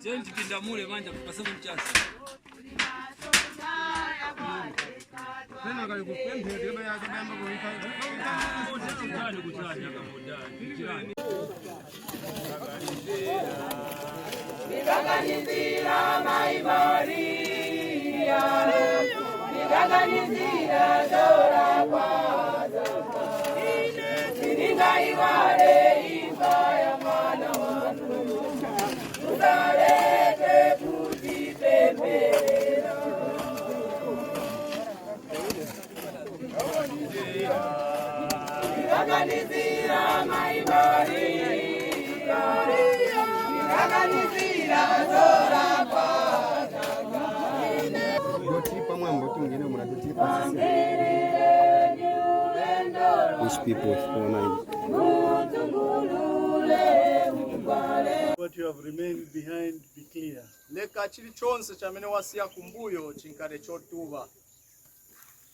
Gente pinda mule manja kupasana mchasa. Tena kali kupende ndio ya kibamba kuitaja jirani. Niganganizira maimaria. Niganganizira dora kwaza. Ningaiwale ibaya mwana wangu. Utareke kutitembelea. Niganganizira maimaria. Niganganizira dora kwaza. Yotipa mwambo tu mwingine mnatutipa sisi. Which people what you have remained behind be clear. Leka chili chonse chamene wasiya kumbuyo chinkale chotuba.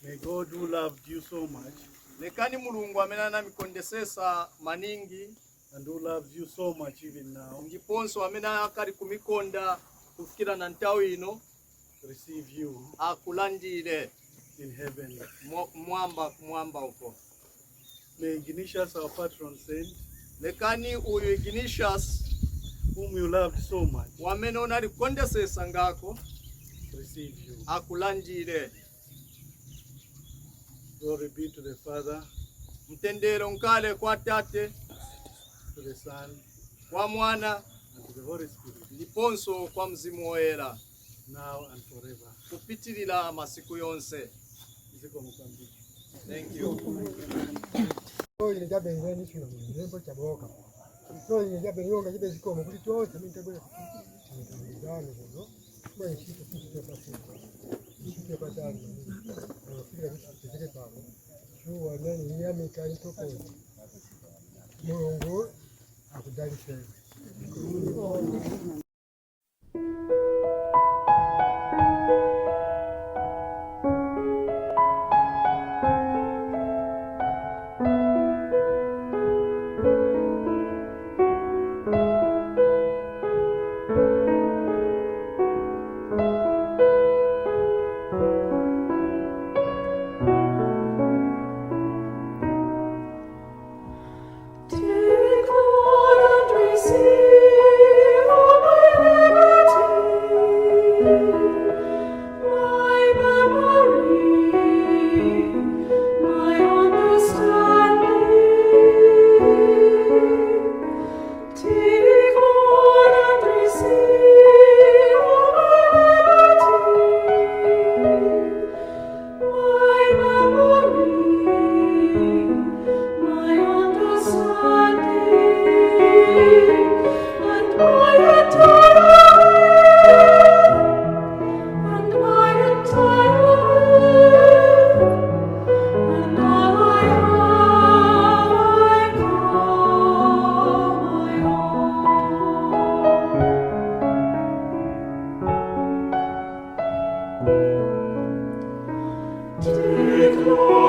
May God who loved you so much lekani mulungu amene anamikondesesa maningi and who loves you so much even now ndiponso amene akali kumikonda kufikira na nthawi ino receive you akulandire in heaven. mwamba uko. May Ignatius, our patron saint, lekani uyu Ignatius whom you loved so much, wamene unalikondesesa ngako receive you. akulandire. Glory be to the Father, mtendero nkale kwa Tate, to the Son, kwa Mwana and to the Holy Spirit, ndiponso kwa Mzimu Woyera, now and forever. kupitirira masiku yonse. Thank you. Mungu akudalishe. Take